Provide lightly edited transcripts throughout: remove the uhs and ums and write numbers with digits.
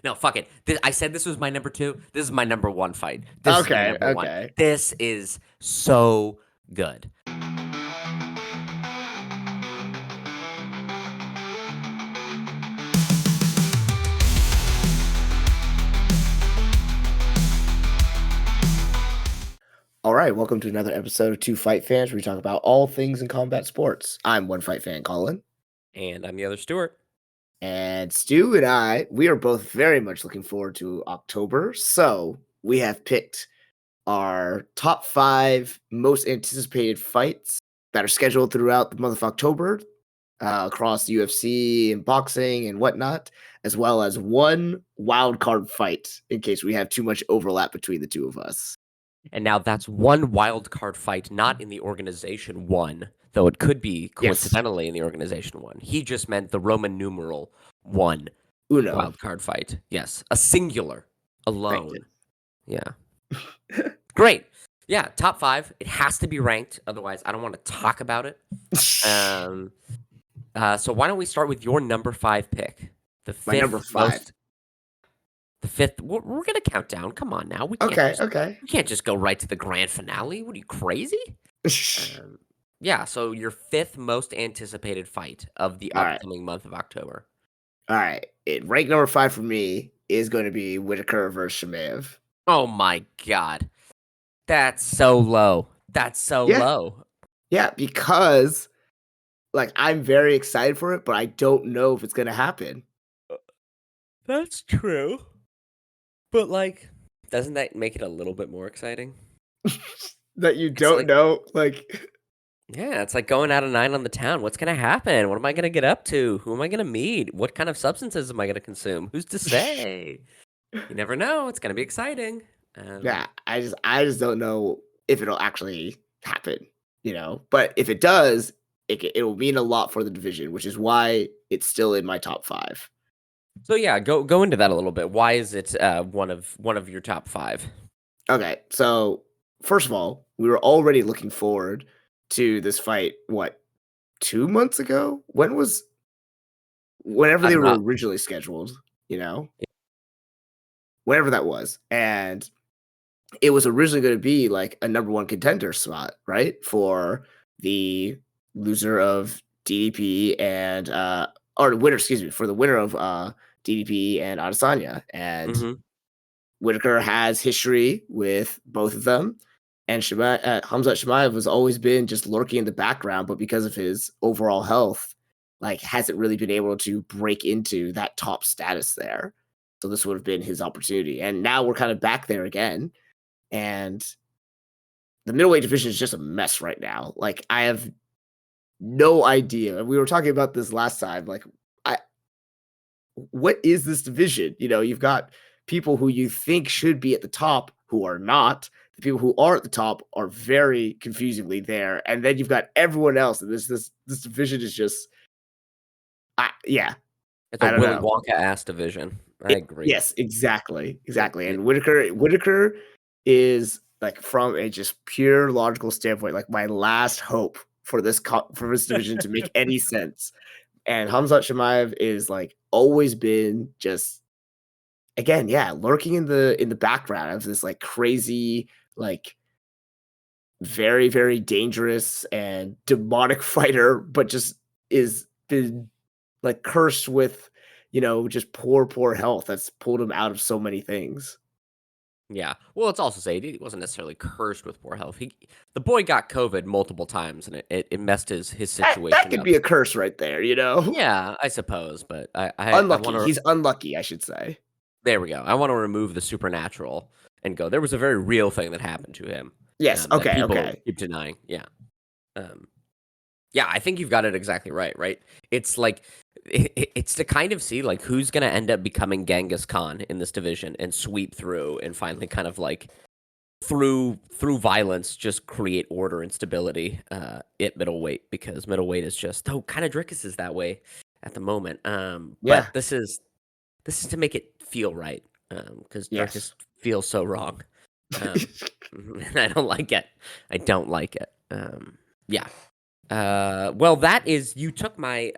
No, fuck it. I said this was my number two. This is my number one fight. This is my Okay, number one. okay. This is so good. All right, welcome to another episode of Two Fight Fans, where we talk about all things in combat sports. I'm one fight fan, Colin, And I'm the other Stuart. and Stu and we are both very much looking forward to October. So we have picked our top 5 most anticipated fights that are scheduled throughout the month of October across UFC and boxing and whatnot, as well as one wild card fight in case we have too much overlap between the two of us. And now that's one wild card fight, not in the organization one, though it could be coincidentally in the organization one. He just meant the Roman numeral one Uno. wild card fight. Yes, a singular, alone. Yeah. Great. Yeah, top 5. It has to be ranked, otherwise I don't want to talk about it. So why don't we start with your number 5 pick? The fifth My number 5. The fifth. We're gonna count down. Come on now. We can't We can't just go right to the grand finale. What are you, crazy? Yeah. So your 5th most anticipated fight of the upcoming month of October. All right. Rank number 5 for me is going to be Whittaker versus Chimaev. Oh my god, that's so low. That's so low. Yeah, because I'm very excited for it, but I don't know if it's gonna happen. That's true. But doesn't that make it a little bit more exciting? That you don't know? Yeah, it's like going out a night on the town. What's going to happen? What am I going to get up to? Who am I going to meet? What kind of substances am I going to consume? Who's to say? You never know. It's going to be exciting. Yeah, I just don't know if it'll actually happen, But if it does, it will mean a lot for the division, which is why it's still in my top 5. So yeah, go into that a little bit. Why is it one of your top 5? Okay, so first of all, we were already looking forward to this fight. What, 2 months ago? Whenever they were originally scheduled, whenever that was, and it was originally going to be like a number 1 contender spot, right, for the loser of DDP and or the winner, for the winner of DDP and Adesanya, and Whittaker has history with both of them, and Khamzat Chimaev has always been just lurking in the background, but because of his overall health, hasn't really been able to break into that top status there. So this would have been his opportunity, and now we're kind of back there again, and the middleweight division is just a mess right now. I have no idea. We were talking about this last time. What is this division? You've got people who you think should be at the top who are not. The people who are at the top are very confusingly there, and then you've got everyone else. And this division is just, it's a Willy Wonka ass division. I agree. Yes, exactly. And Whittaker is from a just pure logical standpoint, my last hope for this division to make any sense. And Khamzat Chimaev is always been just, again, lurking in the background of this crazy, very, very dangerous and demonic fighter, but just is been cursed with, just poor health that's pulled him out of so many things. Yeah. Well, let's also say he wasn't necessarily cursed with poor health. The boy got COVID multiple times, and it messed his situation. That could be a curse right there, Yeah, I suppose, but unlucky. He's unlucky, I should say. There we go. I want to remove the supernatural and go. There was a very real thing that happened to him. Yes. Okay. Keep denying. Yeah. Yeah, I think you've got it exactly right. Right. It's it's to kind of see who's going to end up becoming Genghis Khan in this division and sweep through and finally kind of through violence just create order and stability at middleweight, because middleweight is just kind of Dricus is that way at the moment. But this is to make it feel right, because Dricus feels so wrong. I don't like it. Yeah. Well, that is, you took my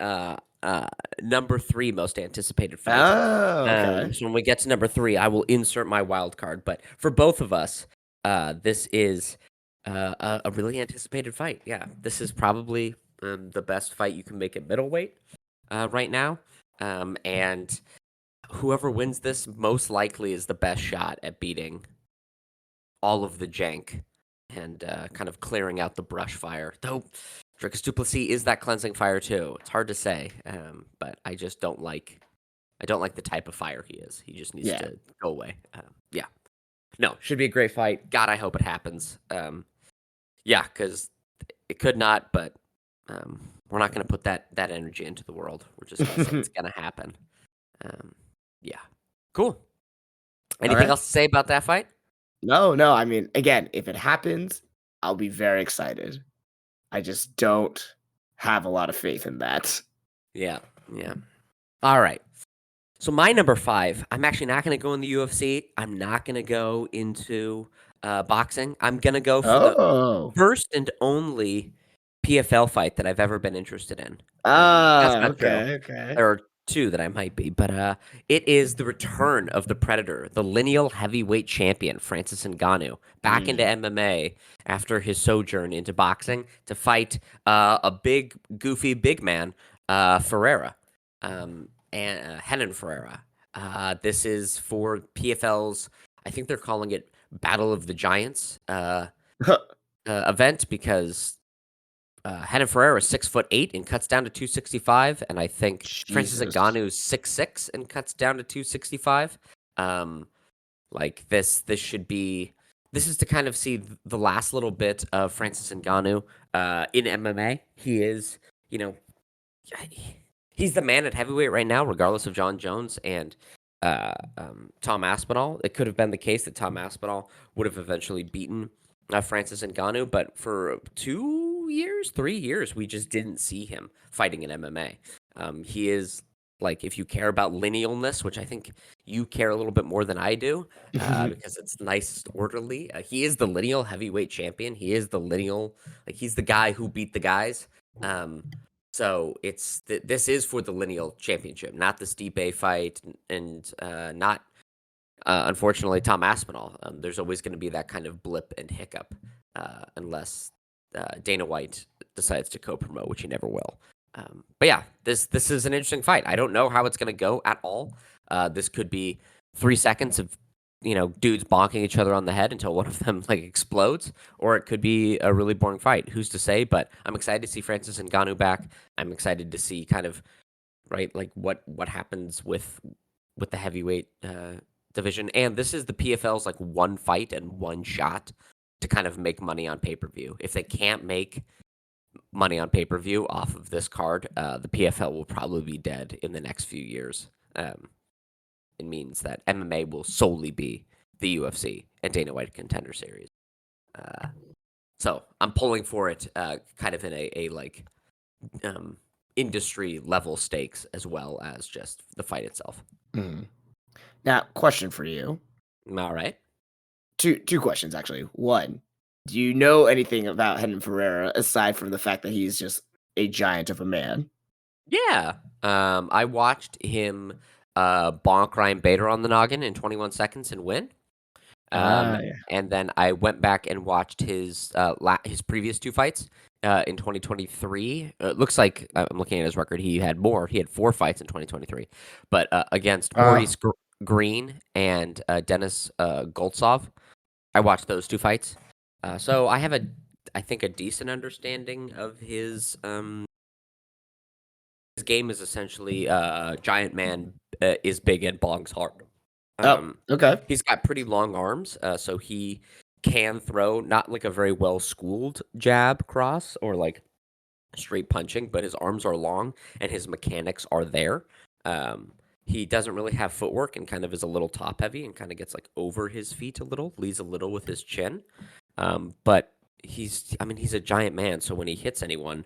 uh, number 3 most anticipated fight. Oh, okay. So when we get to number 3, I will insert my wild card. But for both of us, this is a really anticipated fight. Yeah, this is probably the best fight you can make at middleweight right now. And whoever wins this most likely is the best shot at beating all of the jank and kind of clearing out the brush fire. Though Dricus du Plessis is that cleansing fire too. It's hard to say, but I just don't like. I don't like the type of fire he is. He just needs Yeah. to go away. Yeah, no, should be a great fight. God, I hope it happens. Yeah, because it could not, but we're not going to put that energy into the world. We're just going to say it's going to happen. Yeah, cool. Anything right. else to say about that fight? No. I mean, again, if it happens, I'll be very excited. I just don't have a lot of faith in that. Yeah. All right. So my number 5, I'm actually not going to go in the UFC. I'm not going to go into boxing. I'm going to go for the Oh. first and only PFL fight that I've ever been interested in. That's Ah, not true. okay. There are 2 that I might be, but it is the return of the Predator, the lineal heavyweight champion, Francis Ngannou, back into MMA after his sojourn into boxing to fight a big, goofy, big man, Ferreira, and Renan Ferreira. This is for PFL's, I think they're calling it Battle of the Giants event because Renan Ferreira is 6'8" and cuts down to 265, and I think Francis Jesus. Ngannou is 6'6" and cuts down to 265. Like this should be. This is to kind of see the last little bit of Francis Ngannou in MMA. He is, he's the man at heavyweight right now, regardless of John Jones and Tom Aspinall. It could have been the case that Tom Aspinall would have eventually beaten Francis Ngannou, but for 3 years, we just didn't see him fighting in MMA. He is like, if you care about linealness, which I think you care a little bit more than I do, because it's nice, orderly. He is the lineal heavyweight champion. He is the lineal, like he's the guy who beat the guys. So it's this is for the lineal championship, not the Stipe fight, and not unfortunately Tom Aspinall. There's always going to be that kind of blip and hiccup, unless Dana White decides to co-promote, which he never will. But yeah, this is an interesting fight. I don't know how it's going to go at all. This could be 3 seconds of dudes bonking each other on the head until one of them like explodes, or it could be a really boring fight. Who's to say? But I'm excited to see Francis Ngannou back. I'm excited to see kind of like what happens with the heavyweight division. And this is the PFL's like one fight and one shot to kind of make money on pay-per-view. If they can't make money on pay-per-view off of this card, the PFL will probably be dead in the next few years. It means that MMA will solely be the UFC and Dana White Contender Series. So I'm pulling for it kind of in a like industry level stakes as well as just the fight itself. Now, question for you. All right. Two questions, actually. One, do you know anything about Renan Ferreira aside from the fact that he's just a giant of a man? Yeah. I watched him bonk Ryan Bader on the noggin in 21 seconds and win. Yeah. And then I went back and watched his previous 2 fights in 2023. It looks like I'm looking at his record. He had more. He had 4 fights in 2023, but against Maurice Green and Denis Goltsov. I watched those 2 fights, so I have I think a decent understanding of his. His game is essentially giant man is big and bongs hard. Okay. He's got pretty long arms, so he can throw not like a very well schooled jab cross or like straight punching, but his arms are long and his mechanics are there. He doesn't really have footwork and kind of is a little top heavy and kind of gets like over his feet a little, leads a little with his chin. But he's a giant man, so when he hits anyone,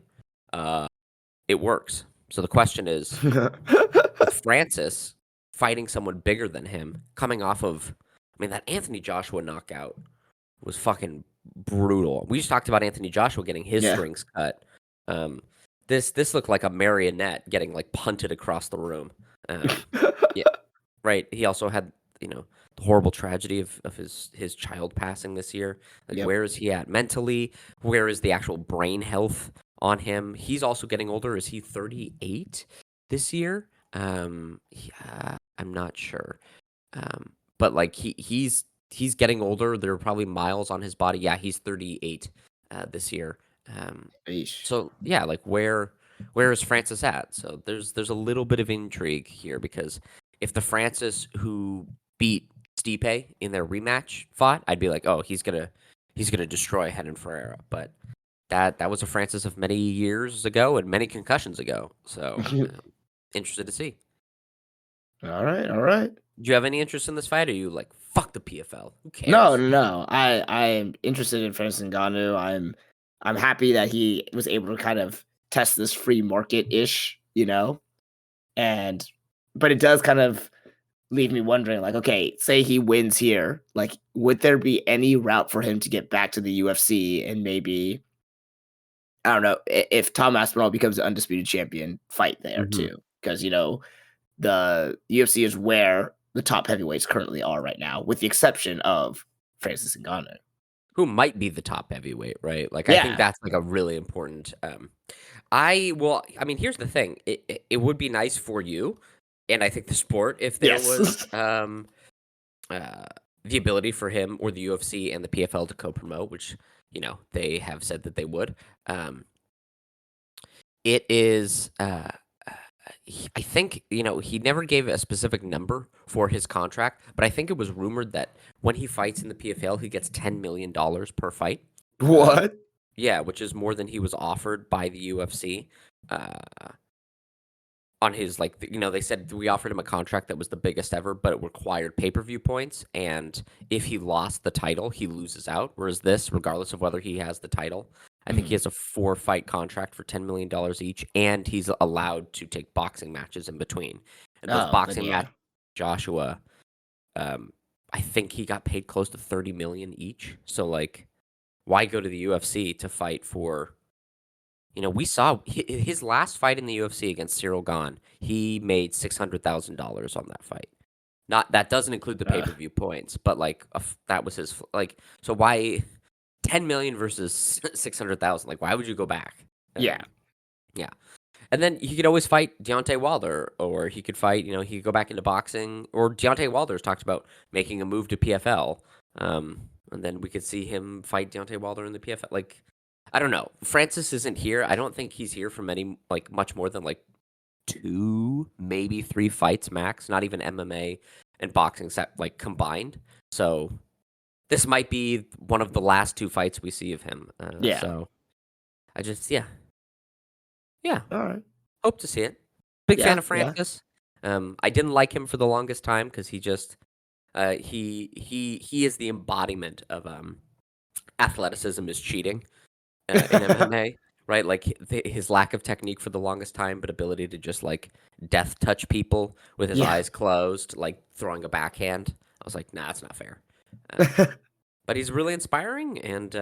it works. So the question is, with Francis fighting someone bigger than him, coming off of, that Anthony Joshua knockout was fucking brutal. We just talked about Anthony Joshua getting his strings cut. This looked like a marionette getting like punted across the room. Yeah, right. He also had, the horrible tragedy of his child passing this year. Like, Yep. where is he at mentally? Where is the actual brain health on him? He's also getting older. Is he 38 this year? Yeah, I'm not sure. But like he's getting older. There are probably miles on his body. Yeah, he's 38 this year. Um, Eesh. so yeah, like where is Francis at? So there's a little bit of intrigue here because if the Francis who beat Stipe in their rematch fought, I'd be like, oh, he's gonna destroy Renan Ferreira. But that was a Francis of many years ago and many concussions ago. So interested to see. All right, all right. Do you have any interest in this fight? Or are you like fuck the PFL? Who No, cares? no, no. I am interested in Francis Ngannou. I'm happy that he was able to kind of test this free market ish, and but it does kind of leave me wondering, like, okay, say he wins here, like, would there be any route for him to get back to the UFC and maybe I don't know if Tom Aspinall becomes the undisputed champion, fight there Hmm. too, because the UFC is where the top heavyweights currently are right now, with the exception of Francis Ngannou. Who might be the top heavyweight, right? Like I think Yeah. that's like a really important. I mean, here's the thing. It would be nice for you, and I think the sport if there was Yes. uh the ability for him or the UFC and the PFL to co-promote, which they have said that they would. Um, It is, I think, he never gave a specific number for his contract, but I think it was rumored that when he fights in the PFL, he gets $10 million per fight. Uh, What? yeah, which is more than he was offered by the UFC. Uh, on his like, they said we offered him a contract that was the biggest ever, but it required pay-per-view points, and if he lost the title, he loses out. Whereas this, regardless of whether he has the title, I think he Mhm. has a 4-fight contract for $10 million each, and he's allowed to take boxing matches in between. And those Oh, then boxing match, yeah. Joshua, um, I think he got paid close to 30 million each. So like, why go to the UFC to fight for? We saw his last fight in the UFC against Cyril Gahn. He made $600,000 on that fight. Not that doesn't include the pay Uh, per view points, but like that was his like. So why 10 million versus 600,000? Like why would you go back? yeah. Yeah, and then he could always fight Deontay Wilder, or he could fight. He could go back into boxing, or Deontay Wilder's talked about making a move to PFL. And then we could see him fight Deontay Wilder in the PFL. Like, I don't know. Francis isn't here. I don't think he's here for much more than like 2, maybe 3 fights max. Not even MMA and boxing set like combined. So this might be one of the last 2 fights we see of him. Yeah. So I just yeah. All right. Hope to see it. Big fan Yeah. of Yeah. Francis. I didn't like him for the longest time because he just he is the embodiment of athleticism is cheating in MMA, right? Like his lack of technique for the longest time, but ability to just like death touch people with his Yeah. eyes closed, like throwing a backhand. I was like, nah, that's not fair. Um, but he's really inspiring, and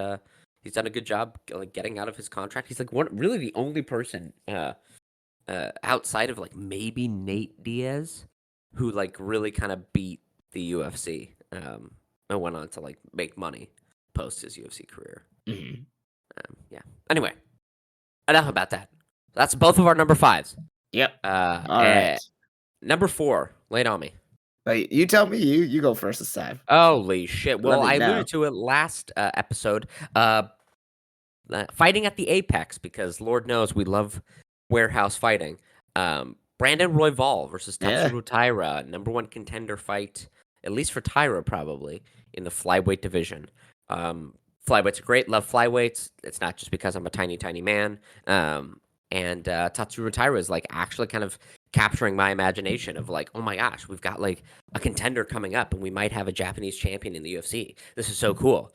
he's done a good job like getting out of his contract. He's like really the only person outside of like maybe Nate Diaz, who like really kind of beat the UFC, and went on to like make money post his UFC career. Mhm. Yeah. Anyway, enough about that. That's both of our number fives. Yep. Uh, All eh, right. Number four, lay it on me. Like, you tell me. You go first this time. Holy shit! Let Well, me I know. alluded to it last episode. Fighting at the Apex because Lord knows we love warehouse fighting. Brandon Royval versus Yeah. Tatsuro Taira, number one contender fight, at least for Taira probably in the flyweight division. Flyweights are great. Love flyweights. It's not just because I'm a tiny, tiny man. And Tatsuro Taira is like actually kind of capturing my imagination of like, oh my gosh, we've got like a contender coming up, and we might have a Japanese champion in the UFC. This is so cool.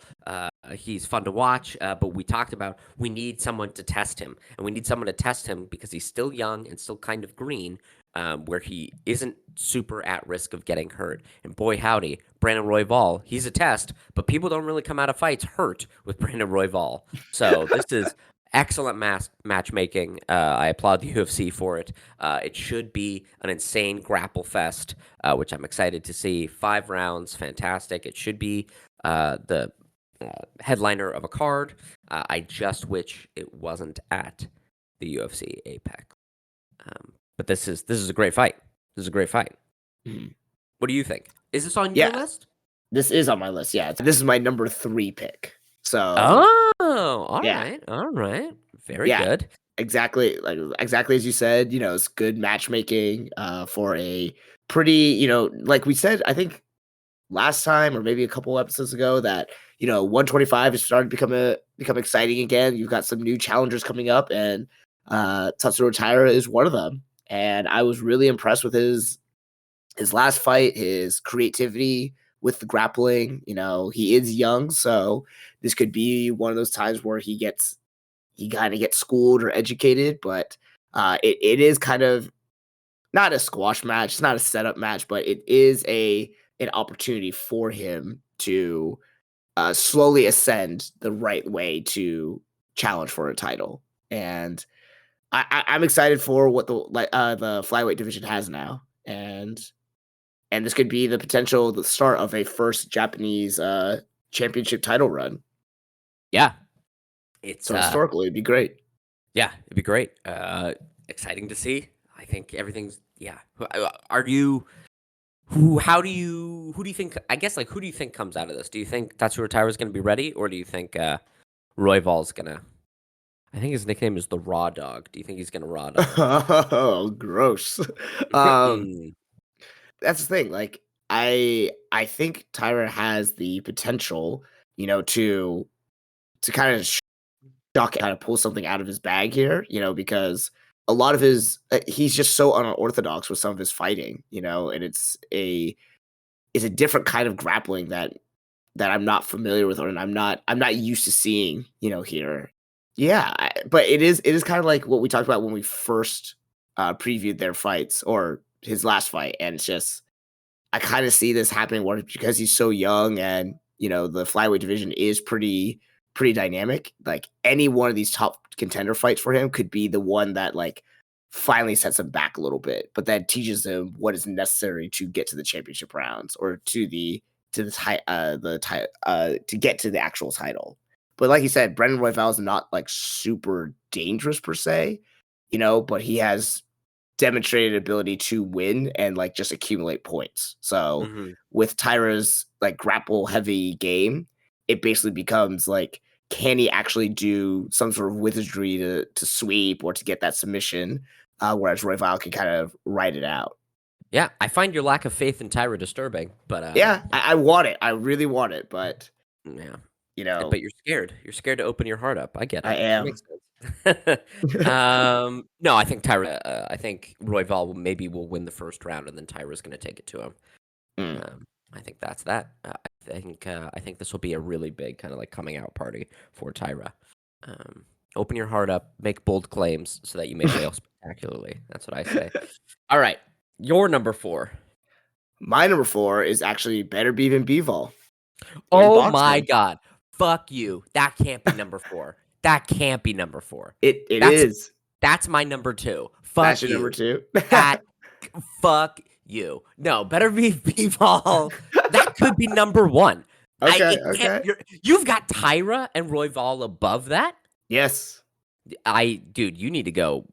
He's fun to watch, but we talked about we need someone to test him, and we need someone to test him because he's still young and still kind of green, where he isn't super at risk of getting hurt. And boy, howdy, Brandon Royval, he's a test, but people don't really come out of fights hurt with Brandon Royval. So this is excellent matchmaking. I applaud the UFC for it. It should be an insane grapple fest, which I'm excited to see. 5 rounds, fantastic. It should be the headliner of a card. I just wish it wasn't at the UFC Apex. But this is a great fight. This is a great fight. Mhm. What do you think? Is this on your Yeah, list? this is on my list. Yeah, this is my number 3 pick. So Oh, all yeah, right, all right. Very yeah, good. exactly as you said. It's good matchmaking for a pretty. Like we said, I think last time or maybe a couple episodes ago that 125 is starting to become exciting again. You've got some new challengers coming up, and Tatsuro Taira is one of them. And I was really impressed with his last fight, his creativity with the grappling. He is young, so this could be one of those times where he kind of gets schooled or educated. But it is kind of not a squash match, it's not a setup match, but it is an opportunity for him to slowly ascend the right way to challenge for a title. And I'm excited for what the flyweight division has now, and this could be the start of a first Japanese championship title run. Yeah, it's So historically, it'd be great. yeah, it'd be great. Exciting to see. I think everything's yeah. Are you who do you think? I guess like who do you think comes out of this? Do you think Tatsuro Taira is going to be ready, or do you think Royval's gonna? I think his nickname is the Raw Dog. Do you think he's gonna Raw Dog him? Oh, gross. um, that's the thing. Like, I think Tyra has the potential, to kind of shock, kind of pull something out of his bag here. Because a lot of he's just so unorthodox with some of his fighting. And it's a different kind of grappling that I'm not familiar with, or I'm not used to seeing. Here. Yeah, but it is kind of like what we talked about when we first previewed their fights or his last fight, and it's just I kind of see this happening because he's so young, and the flyweight division is pretty dynamic. Like any one of these top contender fights for him could be the one that like finally sets him back a little bit, but that teaches him what is necessary to get to the championship rounds or to get to the actual title. But like you said, Brendan Royval is not like super dangerous per se, but he has demonstrated ability to win and like just accumulate points. So Mhm. with Tyra's like grapple heavy game, it basically becomes like, can he actually do some sort of wizardry to sweep or to get that submission? Whereas Royval can kind of ride it out. Yeah, I find your lack of faith in Tyra disturbing, but Yeah, I want it. I really want it, but yeah. you know, But you're scared. You're scared to open your heart up. I get I it. It am. makes sense. No, I think Tyra. I think Royval will win the first round, and then Tyra's going to take it to him. Mm. I think that's that. I think this will be a really big kind of like coming out party for Tyra. Open your heart up, make bold claims, so that you may fail spectacularly. That's what I say. All right, your number 4. My number 4 is actually Better Bevan Bivol in Oh my boxing. god. Fuck you. That can't be number 4. That can't be number 4. It That's is. that's my number 2. That's Fuck your number you. 2. That fuck you. No, better be B-Ball. That could be number 1. Okay, It can't, okay. you've got Tyra and Royval above that. Yes. Dude, you need to go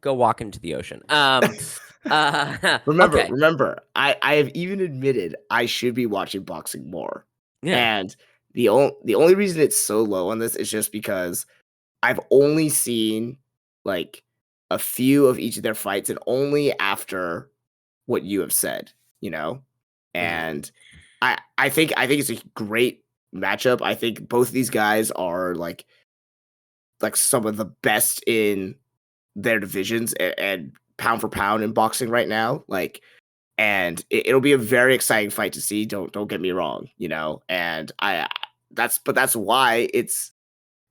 walk into the ocean. Okay. Remember, I have even admitted I should be watching boxing more. Yeah. And the only reason it's so low on this is just because I've only seen like a few of each of their fights and only after what you have said, you know? Mhm. And I think it's a great matchup. I think both of these guys are like some of the best in their divisions and pound for pound in boxing right now. Like, and it'll be a very exciting fight to see. Don't get me wrong, And that's why it's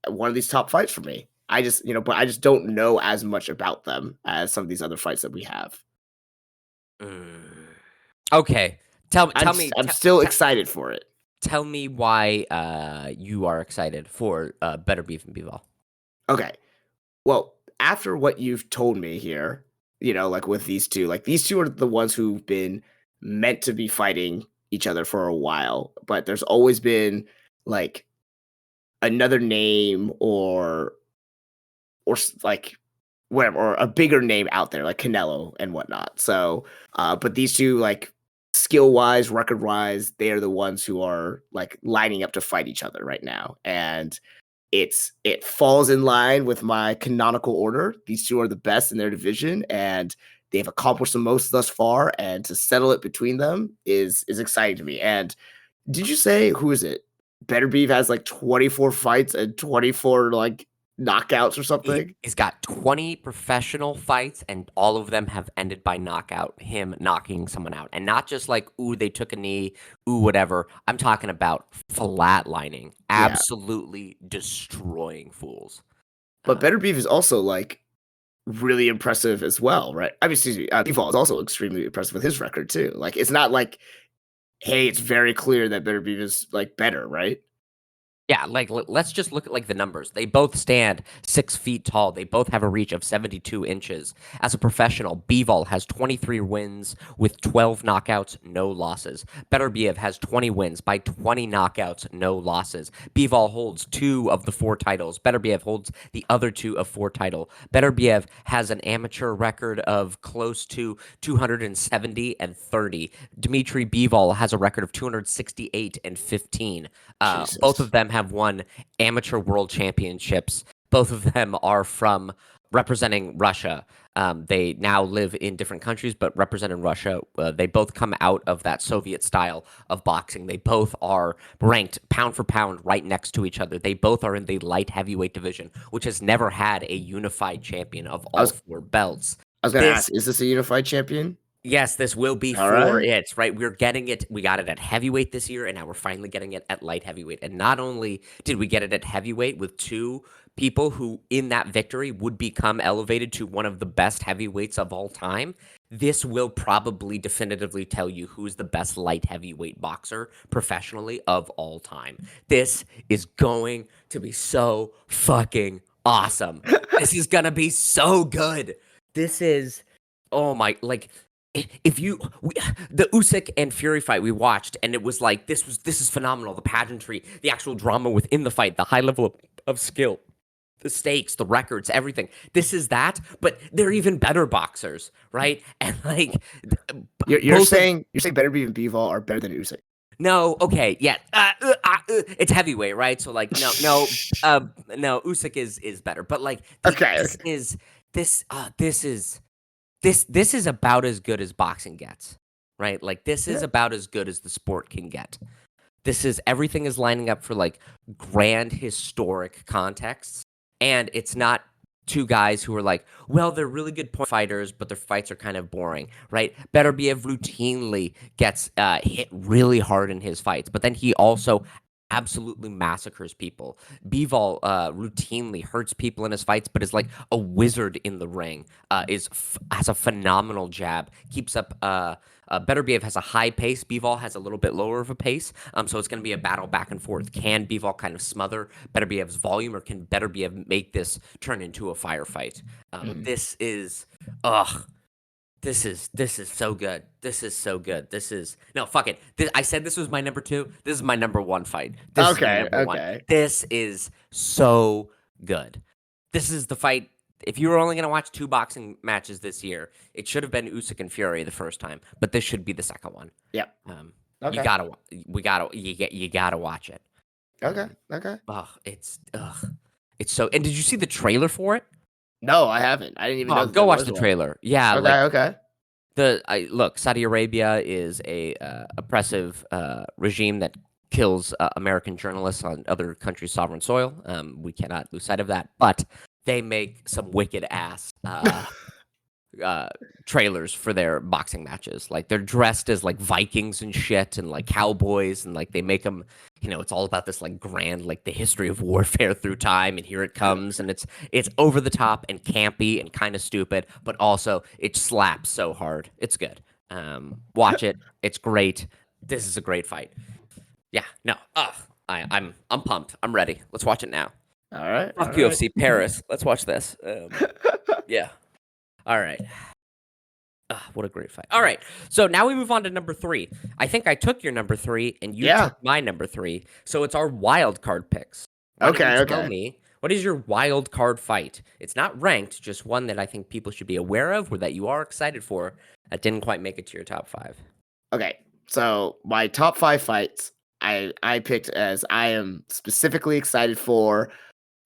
one of these top fights for me. But I just don't know as much about them as some of these other fights that we have. Mm. Okay. Tell I'm tell me I'm te- still te- excited for it. tell me why you are excited for Better Beef and Beval. Okay. Well, after what you've told me here, like with these two are the ones who've been meant to be fighting each other for a while, but there's always been like another name or whatever, or a bigger name out there like Canelo and whatnot. So, but these two, like skill wise, record wise, they are the ones who are like lining up to fight each other right now, and it falls in line with my canonical order. These two are the best in their division, and they've accomplished the most thus far. And to settle it between them is exciting to me. And did you say who is it? Better Beef has like 24 fights and 24 like knockouts or something. He's got 20 professional fights, and all of them have ended by knockout, him knocking someone out. And not just like, ooh, they took a knee, ooh, whatever. I'm talking about flatlining, Yeah, absolutely destroying fools. but Um, Better Beef is also like really impressive as well, right? I mean, excuse me, Default is also extremely impressive with his record too. Like, it's not like, hey, it's very clear that Better Beef is like better, right? Yeah, like let's just look at like the numbers. They both stand 6 feet tall. They both have a reach of 72 inches. As a professional, Bivol has 23 wins with 12 knockouts, no losses. Beterbiev has 20 wins by 20 knockouts, no losses. Bivol holds 2 of the 4 titles. Beterbiev holds the other 2 of 4 titles. Beterbiev has an amateur record of close to 270 and 30. Dmitry Bivol has a record of 268 and 15. Both of Jesus. them have won amateur world championships. Both of them are from representing Russia. They now live in different countries, but represent in Russia. They both come out of that Soviet style of boxing. They both are ranked pound for pound right next to each other. They both are in the light heavyweight division, which has never had a unified champion of I all was 4 belts. I was gonna This ask, is this a unified champion? Yes, this will be All for right. it, right? We're getting it. We got it at heavyweight this year, and now we're finally getting it at light heavyweight. And not only did we get it at heavyweight with 2 people who, in that victory, would become elevated to one of the best heavyweights of all time, this will probably definitively tell you who's the best light heavyweight boxer professionally of all time. This is going to be so fucking awesome. This is going to be so good. This is. Oh my, like if you the Usyk and Fury fight we watched, and it was like this is phenomenal. The pageantry, the actual drama within the fight, the high level of skill, the stakes, the records, everything. This is that, but they're even better boxers, right? And like You're both of saying Better Beef and Bivol are better than Usyk. no, okay, yeah, it's heavyweight, right? So like no, Usyk is better, but like Okay, this okay. is this is about as good as boxing gets, right? Like this is Yeah. about as good as the sport can get. This is everything is lining up for like grand historic contexts, and it's not 2 guys who are like, well, they're really good point fighters, but their fights are kind of boring, right? Beterbiev routinely gets hit really hard in his fights, but then he also absolutely massacres people. Bivol routinely hurts people in his fights, but is like a wizard in the ring. Has a phenomenal jab. Keeps up. Beterbiev has a high pace. Bivol has a little bit lower of a pace. So it's going to be a battle back and forth. Can Bivol kind of smother Beterbiev's volume, or can Beterbiev make this turn into a firefight? Mhm. This is, ugh. This is so good. This is so good. This is no fuck it. I said this was my number 2. This is my number 1 fight. This is my Okay, number 1. okay. This is so good. This is the fight. If you were only going to watch 2 boxing matches this year, it should have been Usyk and Fury the first time, but this should be the second one. Yep. Um, you Okay. gotta, you gotta watch it. Okay. Okay. It's so. And did you see the trailer for it? No, I haven't. I didn't even know Oh, that go there watch was the one. trailer. Yeah, Okay, like okay. look, Saudi Arabia is a oppressive regime that kills American journalists on other countries' sovereign soil. We cannot lose sight of that. But they make some wicked ass uh, trailers for their boxing matches. Like they're dressed as like Vikings and shit, and like cowboys, and like they make them. It's all about this like grand, like the history of warfare through time, and here it comes, and it's over the top and campy and kind of stupid, but also it slaps so hard. It's good. Watch it. It's great. This is a great fight. Yeah. No. I'm pumped. I'm ready. Let's watch it now. All right. Fuck All right. UFC Paris. Let's watch this. Yeah. All right. Ah, what a great fight. All right. So now we move on to number 3. I think I took your number 3 and you Yeah. took my number 3. So it's our wild card picks. Why don't Okay. you tell Okay. me, what is your wild card fight? It's not ranked, just one that I think people should be aware of or that you are excited for that didn't quite make it to your top 5. Okay. So my top 5 fights I picked as I am specifically excited for,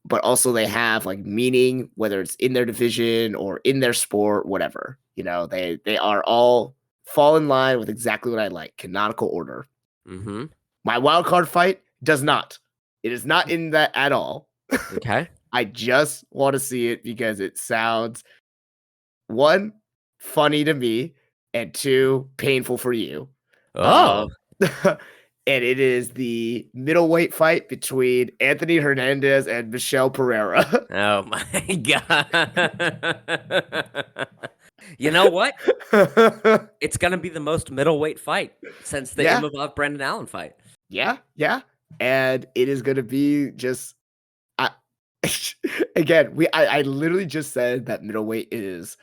but also they have like meaning, whether it's in their division or in their sport, whatever. You know, they are all fall in line with exactly what I like, canonical order. Mm-hmm. My wild card fight does not. It is not in that at all. Okay. I just want to see it because it sounds, one, funny to me, and two, painful for you. Oh. And it is the middleweight fight between Anthony Hernandez and Michelle Pereira. Oh my god. You know what? It's gonna be the most middleweight fight since the Yeah. Imavov Brendan Allen fight. Yeah, yeah. And it is going to be just I, again, I literally just said that middleweight is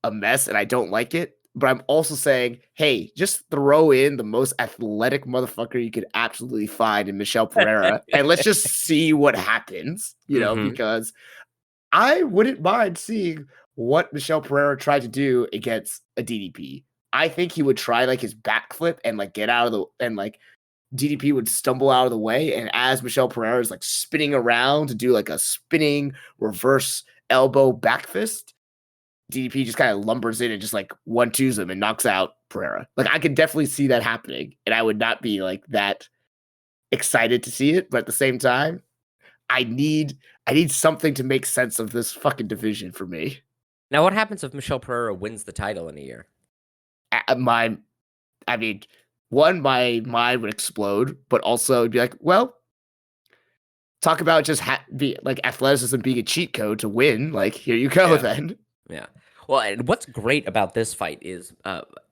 a mess and I don't like it, but I'm also saying, hey, just throw in the most athletic motherfucker you could absolutely find in Michelle Pereira and let's just see what happens, Mhm. because I wouldn't mind seeing what Michelle Pereira tried to do against a DDP. I think he would try like his backflip and like get out of the and like DDP would stumble out of the way, and as Michelle Pereira is like spinning around to do like a spinning reverse elbow back fist, DDP just kind of lumbers in and just like 1-2s him and knocks out Pereira. Like I could definitely see that happening, and I would not be like that excited to see it, but at the same time, I need something to make sense of this fucking division for me. Now, what happens if Michelle Pereira wins the title in a year? My, I mean, one, my mind would explode, but also it'd be like, well, talk about just be like athleticism being a cheat code to win. Like, here you go, Yeah. then. Yeah. Well, and what's great about this fight is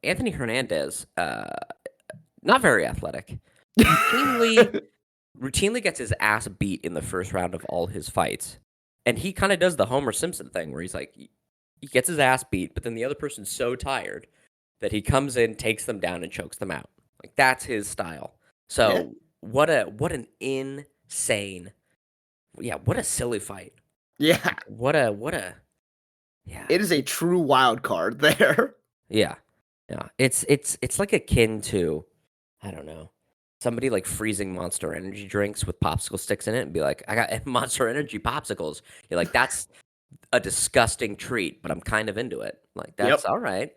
Anthony Hernandez, not very athletic, routinely gets his ass beat in the first round of all his fights. And he kind of does the Homer Simpson thing where he's like, he gets his ass beat, but then the other person's so tired that he comes in, takes them down, and chokes them out. Like, that's his style. So Yeah. what an insane, what a silly fight. Yeah, What a yeah. it is a true wild card there. Yeah. Yeah. It's like akin to, I don't know, somebody like freezing Monster Energy drinks with popsicle sticks in it and be like, I got Monster Energy popsicles. You're like, that's a disgusting treat, but I'm kind of into it. Like, that's all right.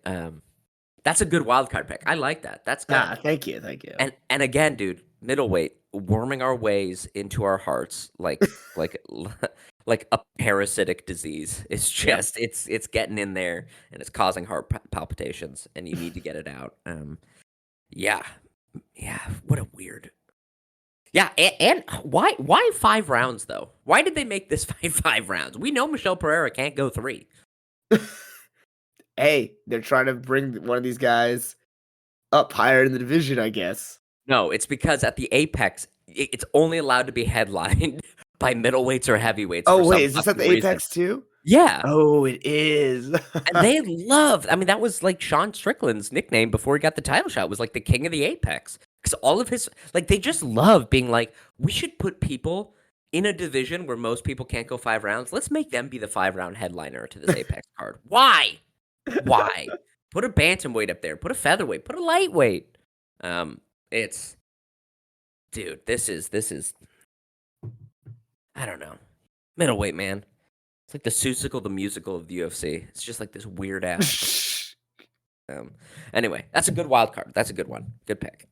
That's a good wild card pick. I like that. That's good. Thank you, thank you. And again, dude, middleweight, worming our ways into our hearts like like a parasitic disease. It's just it's getting in there and it's causing heart palpitations, and you need to get it out. Yeah, what a weird. Yeah, and why 5 rounds though? Why did they make this fight 5 rounds? We know Michelle Pereira can't go 3. Hey, they're trying to bring one of these guys up higher in the division, I guess. No, it's because at the Apex, it's only allowed to be headlined by middleweights or heavyweights. Oh for wait, some is this at the fucking reason. Apex too? Yeah. Oh, it is. And they love, I mean, that was like Sean Strickland's nickname before he got the title shot, was like the king of the Apex. Because all of his, like, they just love being like, we should put people in a division where most people can't go 5 rounds. Let's make them be the 5-round headliner to this Apex card. Why? Why? Put a bantamweight up there. Put a featherweight. Put a lightweight. It's, dude, this is, I don't know. Middleweight, man. It's like the Seussical the musical of the UFC. It's just like this weird ass. Anyway, that's a good wild card. That's a good one. Good pick.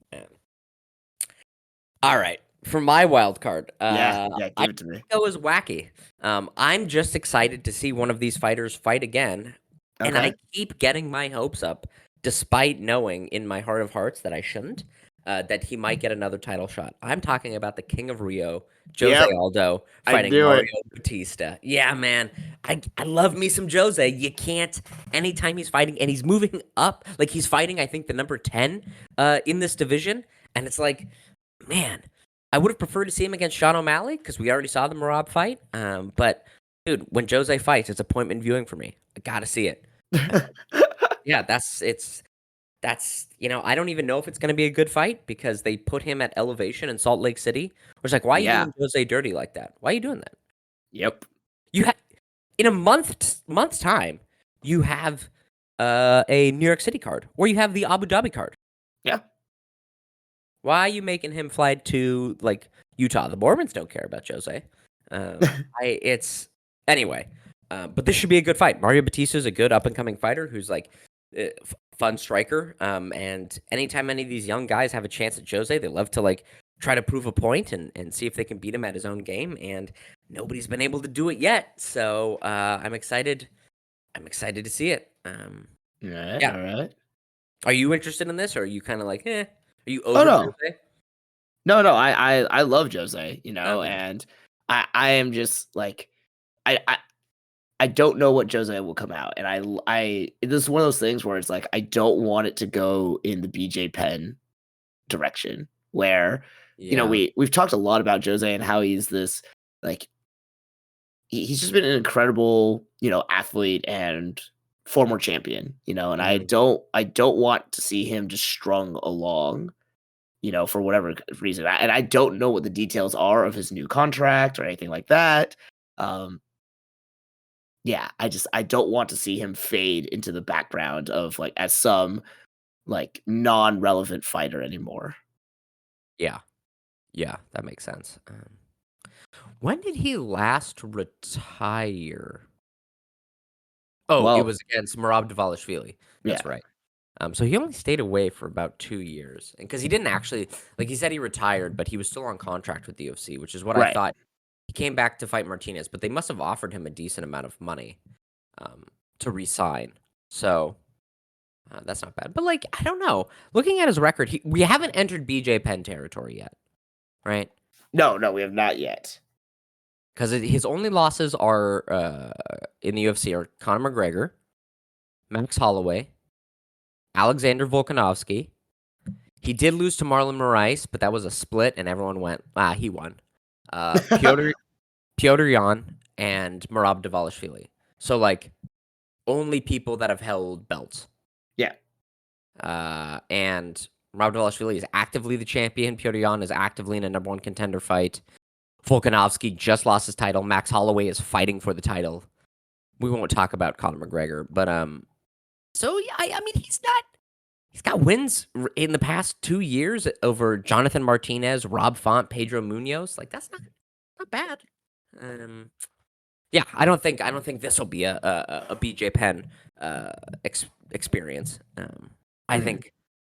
All right, for my wild card, yeah, give it to me. It was wacky. I'm just excited to see one of these fighters fight again, and I keep getting my hopes up, despite knowing in my heart of hearts that I shouldn't. That he might get another title shot. I'm talking about the King of Rio, Jose Aldo, fighting Mario Batista. Yeah, man. I love me some Jose. You can't, anytime he's fighting, and he's moving up, like he's fighting, I think, the number 10 in this division. And it's like, man, I would have preferred to see him against Sean O'Malley because we already saw the Marab fight. But dude, when Jose fights, it's appointment viewing for me. I gotta see it. Yeah, that's I don't even know if it's gonna be a good fight because they put him at elevation in Salt Lake City. Which like, why are you Yeah. doing Jose dirty like that? Why are you doing that? Yep. You have in a month's time, you have a New York City card or you have the Abu Dhabi card. Yeah. Why are you making him fly to like Utah? The Mormons don't care about Jose. It's anyway. But this should be a good fight. Mario Batista is a good up and coming fighter who's like fun striker. And anytime any of these young guys have a chance at Jose, they love to like try to prove a point and see if they can beat him at his own game. And nobody's been able to do it yet. So I'm excited. I'm excited to see it. All right. Yeah. All right. Are you interested in this, or are you kind of like, Are you Oh over no. Jose? No, I love Jose, Oh, man. and I am just like I don't know what Jose will come out, and this is one of those things where it's like I don't want it to go in the BJ Penn direction where Yeah. we've talked a lot about Jose and how he's this like he's just been an incredible athlete and former champion, and I don't want to see him just strung along for whatever reason. And I don't know what the details are of his new contract or anything like that. Yeah, I don't want to see him fade into the background of like as some like non-relevant fighter anymore. Yeah. Yeah, that makes sense. When did he last retire? Oh, it Well, was against Merab Dvalishvili. That's yeah. right. So he only stayed away for about 2 years, and because he didn't actually like he said he retired, but he was still on contract with the UFC, which is what I Right. thought. He came back to fight Martinez, but they must have offered him a decent amount of money to resign. So that's not bad. But like, I don't know. Looking at his record, we haven't entered BJ Penn territory yet, right? No, we have not yet. Because his only losses are in the UFC are Conor McGregor, Max Holloway, Alexander Volkanovski. He did lose to Marlon Moraes, but that was a split, and everyone went, he won. Piotr Jan and Merab Dvalishvili. So, like, only people that have held belts. Yeah. And Merab Dvalishvili is actively the champion. Piotr Jan is actively in a number one contender fight. Volkanovski just lost his title. Max Holloway is fighting for the title. We won't talk about Conor McGregor, but so yeah, I mean he's got wins in the past 2 years over Jonathan Martinez, Rob Font, Pedro Munoz. Like that's not bad. Yeah, I don't think this will be a BJ Penn experience. I think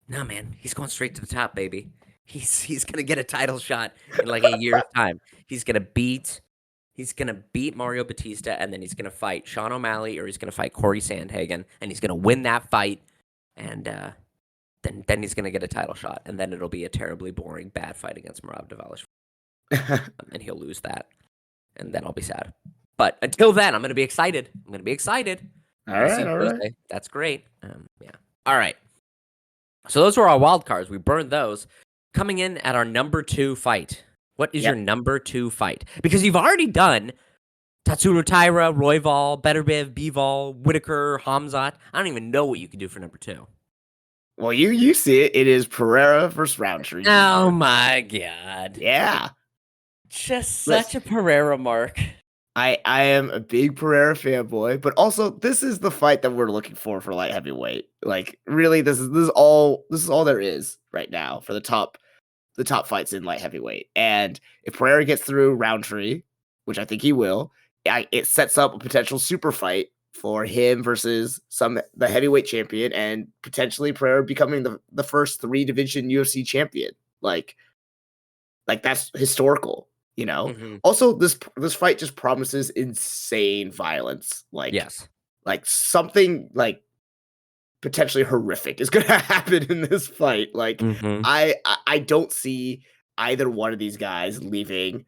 no man, he's going straight to the top, baby. He's gonna get a title shot in like a year's time. He's gonna beat Mario Batista, and then he's gonna fight Sean O'Malley, or he's gonna fight Corey Sandhagen, and he's gonna win that fight, and then he's gonna get a title shot, and then it'll be a terribly boring bad fight against Merab Dvalishvili, and he'll lose that, and then I'll be sad. But until then, I'm gonna be excited. All right. That's great. Yeah. All right. So those were our wild cards. We burned those. Coming in at our number 2 fight. What is your number 2 fight? Because you've already done Tatsuro Taira, Royval, Beterbiev, Bivol, Whitaker, Hamzat. I don't even know what you could do for number 2. Well, you see it. It is Pereira versus Roundtree. Oh my god. Yeah. Just such a Pereira mark. I am a big Pereira fanboy, but also this is the fight that we're looking for light heavyweight. Like really, this is all there is right now for the top fights in light heavyweight. And if Pereira gets through Roundtree, which I think he will, it sets up a potential super fight for him versus the heavyweight champion, and potentially Pereira becoming the first 3 division UFC champion. Like that's historical. Also this fight just promises insane violence. Like, yes, like something like potentially horrific is going to happen in this fight. Like, I don't see either one of these guys leaving,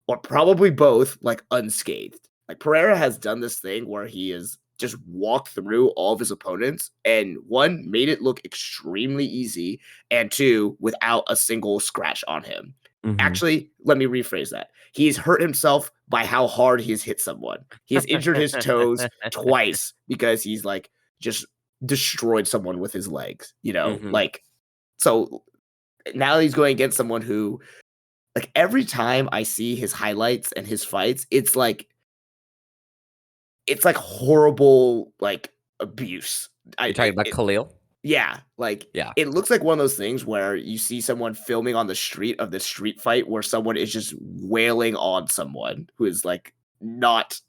or probably both, like unscathed. Like Pereira has done this thing where he has just walked through all of his opponents, and one, made it look extremely easy, and two, without a single scratch on him. Mhm. Actually, let me rephrase that. He's hurt himself by how hard he's hit someone. He has injured his toes twice because he's like just destroyed someone with his legs, Mhm. so now he's going against someone who, like, every time I see his highlights and his fights, it's like horrible, like, abuse. You're talking about Khalil? Yeah, like, Yeah. it looks like one of those things where you see someone filming on the street of the street fight where someone is just wailing on someone who is, like, not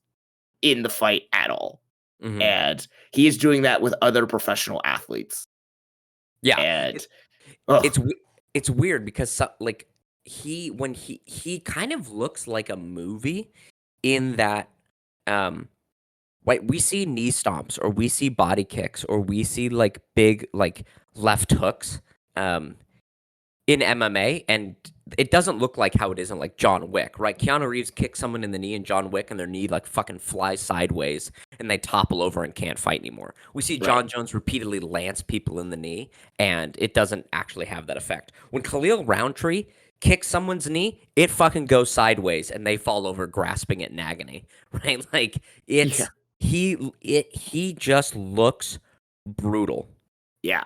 in the fight at all, Mhm. and he is doing that with other professional athletes, Yeah. and It ugh, it's we it's weird because like, he kind of looks like a movie in that, um Like, we see knee stomps or we see body kicks or we see, like, big, like, left hooks, um, in MMA, and it doesn't look like how it is in, like, John Wick, right? Keanu Reeves kicks someone in the knee in John Wick, and their knee, like, fucking flies sideways, and they topple over and can't fight anymore. We see right. John Jones repeatedly lance people in the knee, and it doesn't actually have that effect. When Khalil Roundtree kicks someone's knee, it fucking goes sideways, and they fall over grasping it in agony, right? Like, Yeah, it's he just looks brutal. yeah.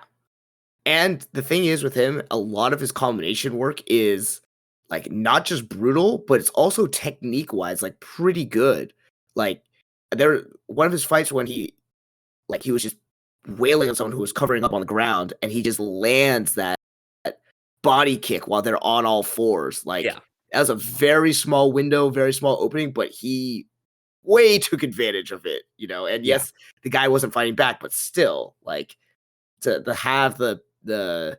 And the thing is with him, a lot of his combination work is like not just brutal, but it's also technique wise, like pretty good. Like there one of his fights when he was just wailing on someone who was covering up on the ground and he just lands that body kick while they're on all fours. Like Yeah, that was a very small window, very small opening, but he way took advantage of it. And yeah, yes, the guy wasn't fighting back, but still, like to have the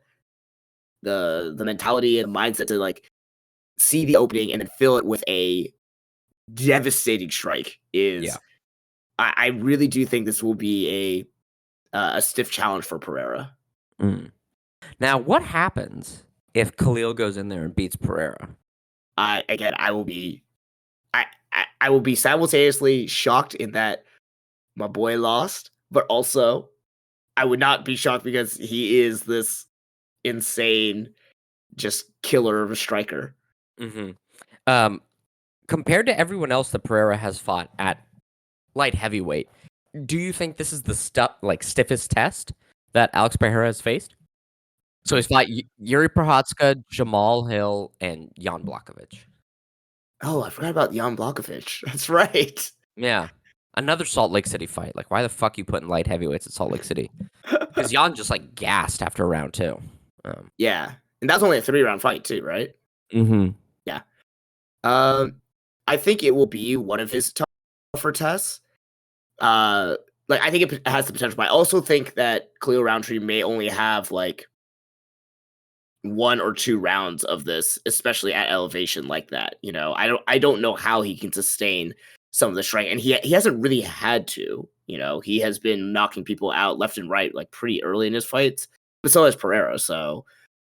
mentality and mindset to like see the opening and then fill it with a devastating strike yeah. is I really do think this will be a stiff challenge for Pereira. Mm. Now, what happens if Khalil goes in there and beats Pereira? I again I will be I will be simultaneously shocked in that my boy lost, but also I would not be shocked because he is this insane just killer of a striker. Mhm. Um, Compared to everyone else that Pereira has fought at light heavyweight, do you think this is the stiffest test that Alex Pereira has faced? So he's fought Yuri Prochazka, Jamal Hill, and Jan Blachowicz. Oh, I forgot about Jan Blachowicz. That's right. Yeah. Another Salt Lake City fight. Like, why the fuck you putting light heavyweights at Salt Lake City? Because Jan just, like, gassed after round 2. Um, Yeah, and that's only a 3-round fight too, right? mhm. Yeah. Um, I think it will be one of his tougher tests. Uh, like I think it has the potential. But I also think that Khalil Roundtree may only have like 1 or 2 rounds of this, especially at elevation like that. I don't know how he can sustain some of the strike, and he hasn't really had to. He has been knocking people out left and right like pretty early in his fights, but so has Pereira. So,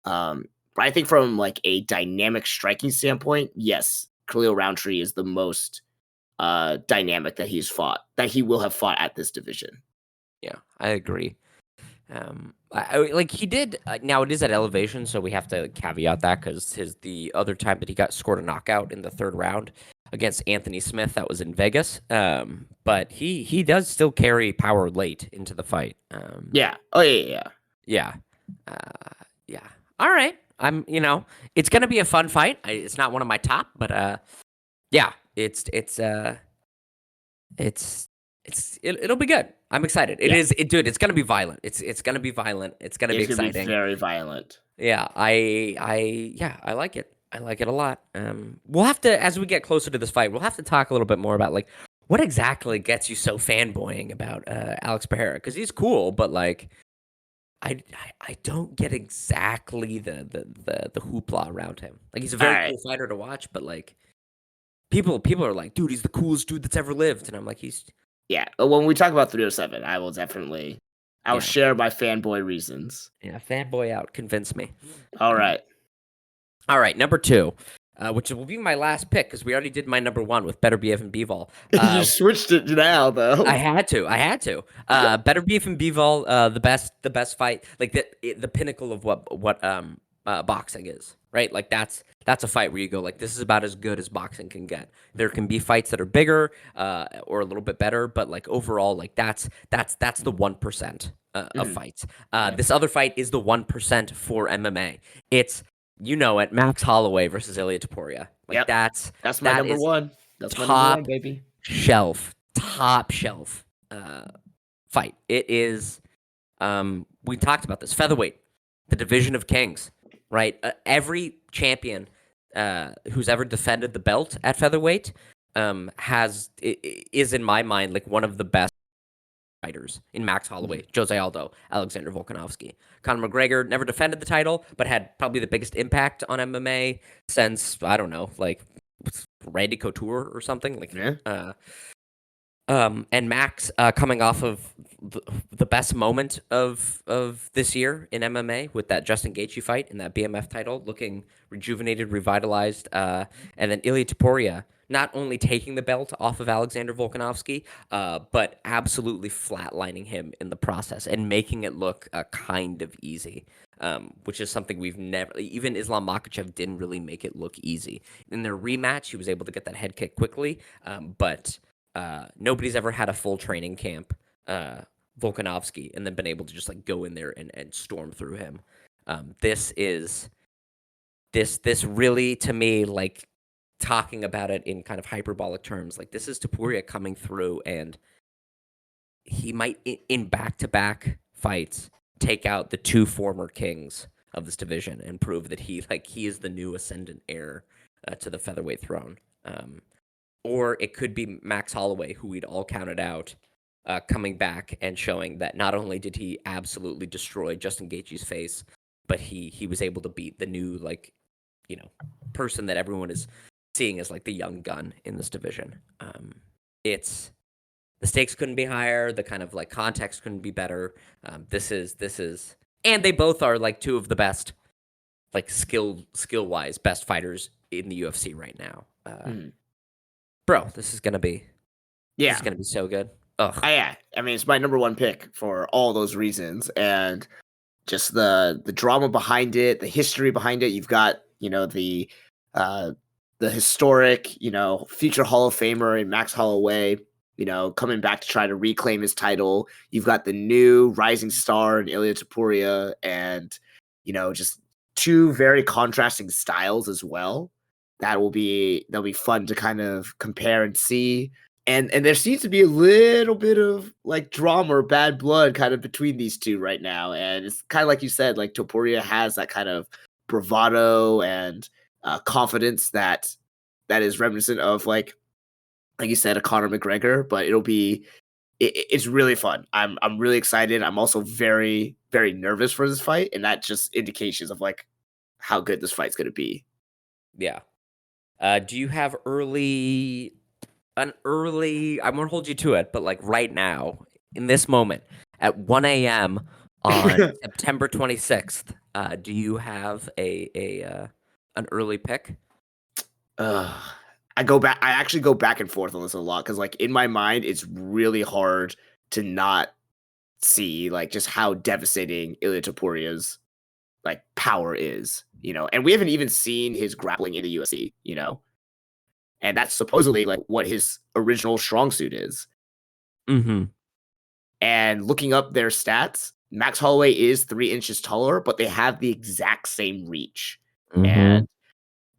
um, but I think from like a dynamic striking standpoint, yes, Khalil Roundtree is the most dynamic that he will have fought at this division. Yeah, I agree. Like he did. Now it is at elevation, so we have to caveat that because the other time that he got scored a knockout in the 3rd round against Anthony Smith, that was in Vegas. But he does still carry power late into the fight. Yeah. Oh yeah. Yeah, yeah. All right. It's gonna be a fun fight. It's not one of my top, but yeah, it'll be good. I'm excited. Yeah. Dude. It's gonna be violent. It's gonna be violent. It's gonna be It's gonna be exciting. very violent. Yeah, I like it. I like it a lot. We'll have to, as we get closer to this fight, we'll have to talk a little bit more about like what exactly gets you so fanboying about Alex Pereira because he's cool, but like I don't get exactly the hoopla around him. Like he's a All very right. cool fighter to watch, but like people are like, dude, he's the coolest dude that's ever lived, and I'm like, he's Yeah. When we talk about 307, I'll yeah. share my fanboy reasons. Yeah, fanboy out. Convince me. All right. All right, number 2. which will be my last pick because we already did my number one with Better Beef and Bivol. You switched it now, though. I had to. Better Beef and Bivol, the best fight, like the pinnacle of what boxing is, right? Like that's a fight where you go like, this is about as good as boxing can get. There can be fights that are bigger, or a little bit better, but like overall, like that's the 1% of Mhm. fights. This other fight is the 1% for MMA. It's, Max Holloway versus Ilya Topuria. Like Yep. that's That's my that number is one. That's my number one, top baby. top shelf fight. It is. We talked about this featherweight, the division of kings, right? Every champion who's ever defended the belt at featherweight is in my mind like one of the best fighters in Max Holloway, Jose Aldo, Alexander Volkanovski. Conor McGregor never defended the title, but had probably the biggest impact on MMA since, I don't know, like Randy Couture or something. Like, Yeah. and Max coming off of the best moment of this year in MMA with that Justin Gaethje fight and that BMF title, looking rejuvenated, revitalized, and then Ilya Topuria not only taking the belt off of Alexander Volkanovski, but absolutely flatlining him in the process and making it look kind of easy. Which is something we've never, even Islam Makhachev didn't really make it look easy. In their rematch, he was able to get that head kick quickly, but nobody's ever had a full training camp, Volkanovski, and then been able to just like go in there and storm through him. This really, to me, like, talking about it in kind of hyperbolic terms, like, this is Topuria coming through, and he might in back-to-back fights take out the two former kings of this division and prove that he is the new ascendant heir to the featherweight throne. Or it could be Max Holloway, who we'd all counted out, coming back and showing that not only did he absolutely destroy Justin Gaethje's face, but he was able to beat the new, like, person that everyone is seeing as like the young gun in this division. It's the stakes couldn't be higher. The kind of like context couldn't be better. This is, and they both are like two of the best, like skill wise, best fighters in the UFC right now. Bro, this is gonna be so good. Ugh. Yeah. I mean, it's my number one pick for all those reasons, and just the drama behind it, the history behind it. You've got the historic future Hall of Famer in Max Holloway, coming back to try to reclaim his title. You've got the new rising star in Ilya Topuria, and just two very contrasting styles as well. That'll be fun to kind of compare and see. And there seems to be a little bit of like drama or bad blood kind of between these two right now. And it's kind of like you said, like Topuria has that kind of bravado and confidence that is reminiscent of like you said, a Conor McGregor. But it's really fun. I'm really excited. I'm also very, very nervous for this fight, and that just indications of like how good this fight's gonna be. Yeah. Do you have an early? I won't hold you to it, but like right now, in this moment, at 1 a.m. on September 26th, do you have an early pick? I go back. I actually go back and forth on this a lot because, like, in my mind, it's really hard to not see like just how devastating Ilya Topuria's like power is, and we haven't even seen his grappling in the UFC, and that's supposedly like what his original strong suit is. Mm-hmm. And looking up their stats, Max Holloway is 3 inches taller, but they have the exact same reach. Mm-hmm. And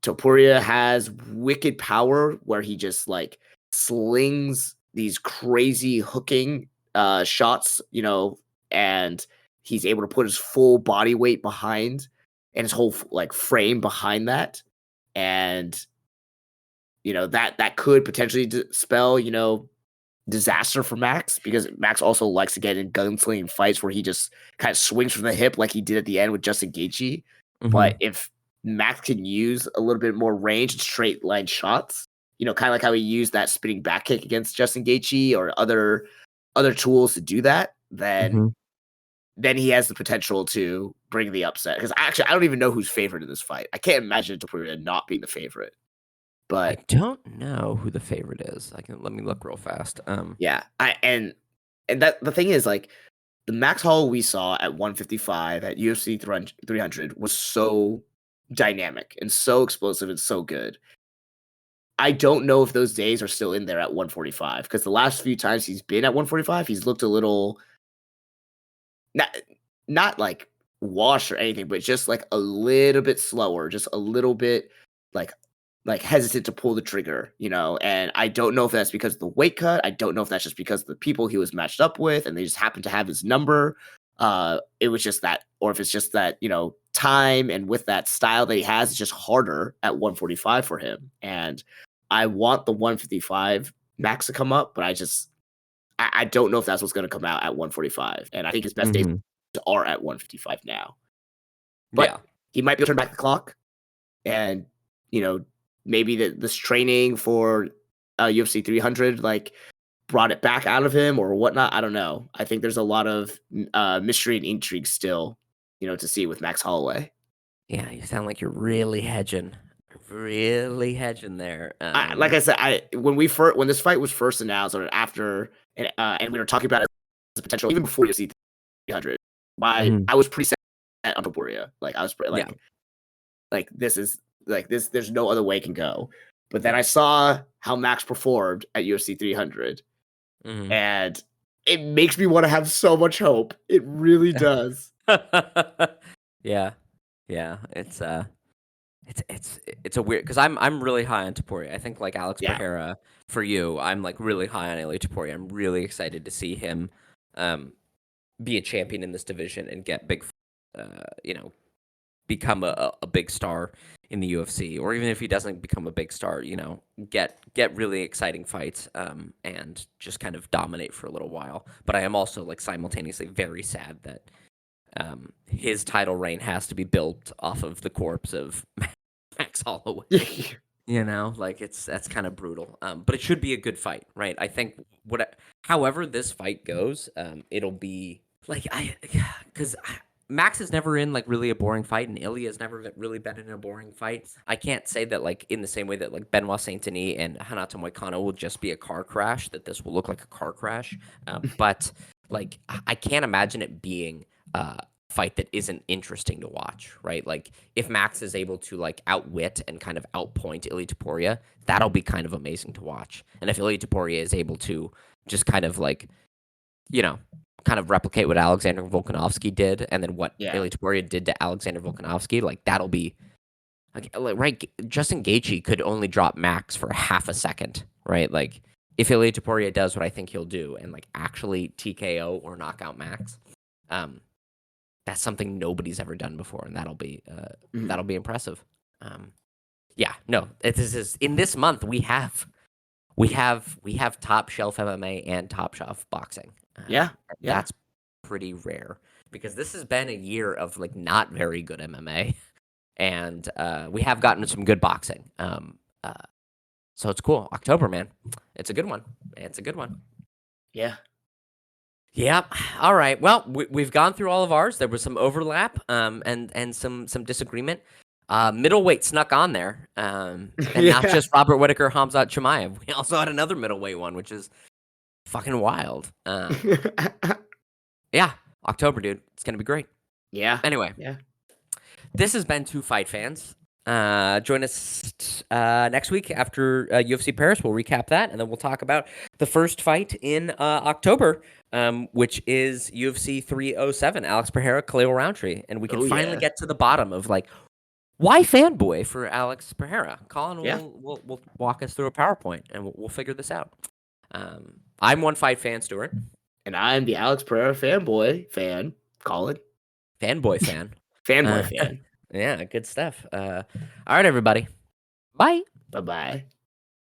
Topuria has wicked power where he just like slings these crazy hooking shots, and he's able to put his full body weight behind and his whole like frame behind that. And that could potentially spell, disaster for Max, because Max also likes to get in gunslinging fights where he just kind of swings from the hip like he did at the end with Justin Gaethje. Mm-hmm. But if Max can use a little bit more range and straight line shots, kind of like how he used that spinning back kick against Justin Gaethje or other tools to do that, then he has the potential to bring the upset because actually I don't even know who's favored in this fight. I can't imagine Topuria not being the favorite. I But don't know who the favorite is. Let me look real fast. yeah, and that the thing is like the Max Hall we saw at 155 at UFC 300 was so dynamic and so explosive and so good. I don't know if those days are still in there at 145 because the last few times he's been at 145, he's looked a little not not like washed or anything, but just like a little bit slower, just a little bit like hesitant to pull the trigger, you know. And I don't know if that's because of the weight cut. I don't know if that's just because of the people he was matched up with and they just happened to have his number. It was just that, or if it's just that, you know, time and with that style that he has, it's just harder at 145 for him. And I want the 155 max to come up, but I don't know if that's what's going to come out at 145. And I think his best days are at 155 now. But Yeah. he might be able to turn back the clock. And, you know, maybe this training for UFC 300, like, brought it back out of him or whatnot. I don't know. I think there's a lot of mystery and intrigue still, you know, to see with Max Holloway. Yeah, you sound like you're really hedging. Really hedging there. Like I said, when this fight was first announced or after, and we were talking about it as a potential even before UFC 300, I was pretty set on Topuria. Like I was pretty, like this is like this. There's no other way it can go. But then I saw how Max performed at UFC 300, and it makes me want to have so much hope. It really does. Yeah, it's a weird because I'm really high on Topuria. I think like Alex Pereira for you, I'm like really high on Ilia Topuria. I'm really excited to see him be a champion in this division and get big, you know, become a big star in the UFC, or even if he doesn't become a big star, you know, get really exciting fights and just kind of dominate for a little while. But I am also like simultaneously very sad that his title reign has to be built off of the corpse of Max Holloway. You know, like that's kind of brutal. But it should be a good fight, right? I think however this fight goes, it'll be like because Max is never in like really a boring fight, and Ilya's never really been in a boring fight. I can't say that like in the same way that like Benoit Saint-Denis and Renato Moicano will just be a car crash, that this will look like a car crash. But like I can't imagine it being a fight that isn't interesting to watch, right? Like if Max is able to like outwit and kind of outpoint Ilia Topuria, that'll be kind of amazing to watch. And if Ilia Topuria is able to just kind of like, you know, kind of replicate what Alexander Volkanovski did, and then what Ilia Topuria did to Alexander Volkanovski, like that'll be like, right. Justin Gaethje could only drop Max for half a second, right? Like if Ilia Topuria does what I think he'll do and like actually TKO or knock out Max, that's something nobody's ever done before, and that'll be impressive. Yeah, no, this is in this month we have top shelf MMA and top shelf boxing. That's pretty rare because this has been a year of like not very good MMA, and we have gotten some good boxing. So it's cool. October, man, it's a good one. Yeah. Yep. All right. Well, we've gone through all of ours. There was some overlap, and some disagreement. Middleweight snuck on there, and not just Robert Whitaker, Khamzat Chimaev. We also had another middleweight one, which is fucking wild. Yeah, October, dude. It's gonna be great. Yeah. Anyway, this has been Two Fight Fans. Join us next week after UFC Paris. We'll recap that, and then we'll talk about the first fight in October, which is UFC 307, Alex Pereira, Khalil Rountree, and we can finally get to the bottom of like why fanboy for Alex Pereira. Colin will walk us through a PowerPoint, and we'll figure this out. I'm One Fight Fan, Stuart. And I'm the Alex Pereira fanboy fan, Colin. Fanboy fan. Fanboy fan. Yeah, good stuff. All right, everybody. Bye. Bye-bye.